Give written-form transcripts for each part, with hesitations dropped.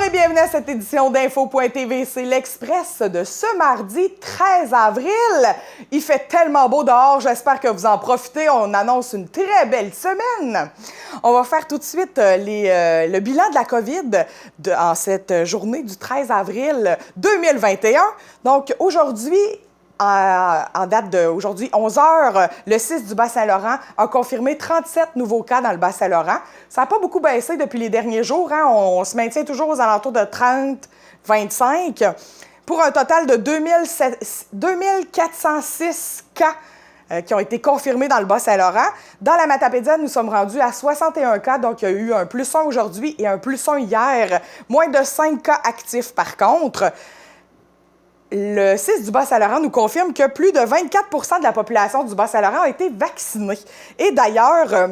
et bienvenue à cette édition d'Info.tv. C'est l'Express de ce mardi 13 avril. Il fait tellement beau dehors, j'espère que vous en profitez. On annonce une très belle semaine. On va faire tout de suite le bilan de la COVID en cette journée du 13 avril 2021. Donc aujourd'hui, en date d'aujourd'hui, 11 h, le 6 du Bas-Saint-Laurent a confirmé 37 nouveaux cas dans le Bas-Saint-Laurent. Ça n'a pas beaucoup baissé depuis les derniers jours. Hein? On se maintient toujours aux alentours de 30-25 pour un total de 2406 cas qui ont été confirmés dans le Bas-Saint-Laurent. Dans la Matapédia, nous sommes rendus à 61 cas, donc il y a eu un +1 aujourd'hui et un +1 hier. Moins de 5 cas actifs par contre. Le 6 du Bas-Saint-Laurent nous confirme que plus de 24 % de la population du Bas-Saint-Laurent a été vaccinée. Et d'ailleurs,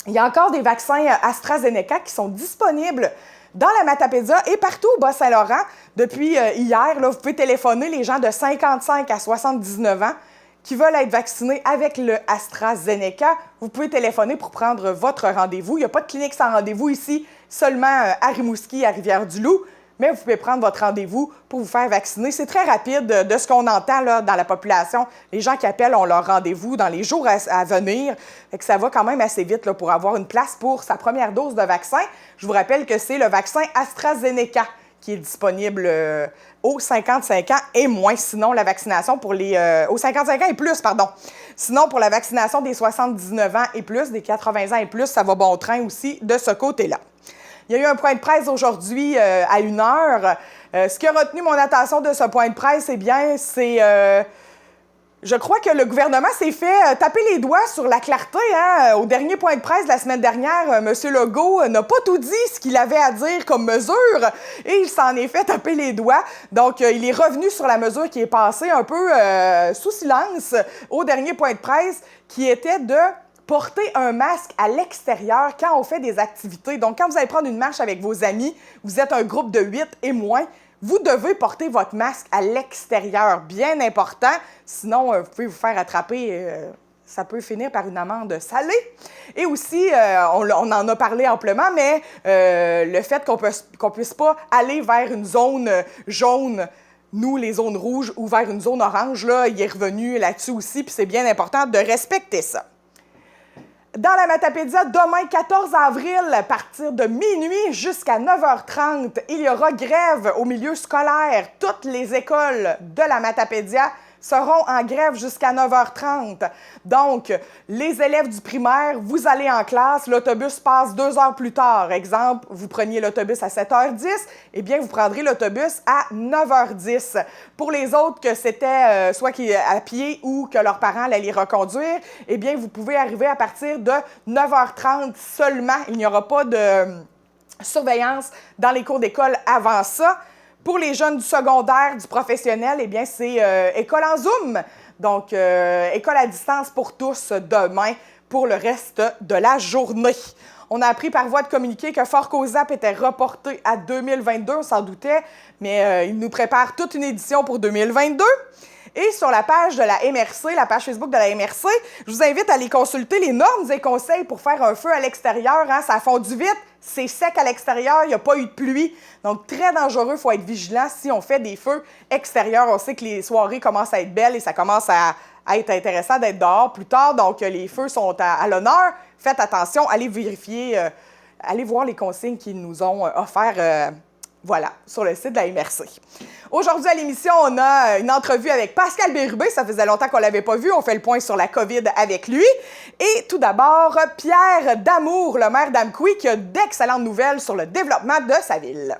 il y a encore des vaccins AstraZeneca qui sont disponibles dans la Matapédia et partout au Bas-Saint-Laurent. Depuis hier, là, vous pouvez téléphoner les gens de 55 à 79 ans qui veulent être vaccinés avec le AstraZeneca. Vous pouvez téléphoner pour prendre votre rendez-vous. Il n'y a pas de clinique sans rendez-vous ici, seulement à Rimouski, à Rivière-du-Loup. Mais vous pouvez prendre votre rendez-vous pour vous faire vacciner. C'est très rapide de ce qu'on entend là, dans la population. Les gens qui appellent ont leur rendez-vous dans les jours à venir. Fait que ça va quand même assez vite là, pour avoir une place pour sa première dose de vaccin. Je vous rappelle que c'est le vaccin AstraZeneca qui est disponible aux 55 ans et moins. Sinon, la vaccination pour les... aux 55 ans et plus, pardon. Sinon, pour la vaccination des 79 ans et plus, des 80 ans et plus, ça va bon train aussi de ce côté-là. Il y a eu un point de presse aujourd'hui à 1 h. Ce qui a retenu mon attention de ce point de presse, eh bien, c'est... je crois que le gouvernement s'est fait taper les doigts sur la clarté. Hein? Au dernier point de presse de la semaine dernière, M. Legault n'a pas tout dit ce qu'il avait à dire comme mesure et il s'en est fait taper les doigts. Donc, il est revenu sur la mesure qui est passée un peu sous silence au dernier point de presse, qui était de porter un masque à l'extérieur quand on fait des activités. Donc, quand vous allez prendre une marche avec vos amis, vous êtes un groupe de 8 et moins, vous devez porter votre masque à l'extérieur. Bien important. Sinon, vous pouvez vous faire attraper. Ça peut finir par une amende salée. Et aussi, on en a parlé amplement, mais le fait qu'on puisse pas aller vers une zone jaune, nous, les zones rouges, ou vers une zone orange, là, il est revenu là-dessus aussi, puis c'est bien important de respecter ça. Dans la Matapédia, demain, 14 avril, à partir de minuit jusqu'à 9 h 30, il y aura grève au milieu scolaire. Toutes les écoles de la Matapédia seront en grève jusqu'à 9 h 30. Donc, les élèves du primaire, vous allez en classe, l'autobus passe 2 heures plus tard. Exemple, vous preniez l'autobus à 7 h 10, eh bien, vous prendrez l'autobus à 9 h 10. Pour les autres, que c'était soit à pied ou que leurs parents allaient les reconduire, eh bien, vous pouvez arriver à partir de 9 h 30 seulement. Il n'y aura pas de surveillance dans les cours d'école avant ça. Pour les jeunes du secondaire, du professionnel, eh bien, c'est école en Zoom. Donc, école à distance pour tous demain pour le reste de la journée. On a appris par voie de communiqué que Fort Cozap était reporté à 2022, on s'en doutait, mais il nous prépare toute une édition pour 2022. Et sur la page de la MRC, la page Facebook de la MRC, je vous invite à aller consulter les normes et conseils pour faire un feu à l'extérieur. Hein? Ça a fondu vite, c'est sec à l'extérieur, il n'y a pas eu de pluie. Donc, très dangereux, il faut être vigilant si on fait des feux extérieurs. On sait que les soirées commencent à être belles et ça commence à être intéressant d'être dehors plus tard. Donc, les feux sont à l'honneur. Faites attention, allez vérifier, allez voir les consignes qu'ils nous ont offertes. Voilà, sur le site de la MRC. Aujourd'hui, à l'émission, on a une entrevue avec Pascal Bérubé. Ça faisait longtemps qu'on ne l'avait pas vu. On fait le point sur la COVID avec lui. Et tout d'abord, Pierre Damour, le maire d'Amqui, qui a d'excellentes nouvelles sur le développement de sa ville.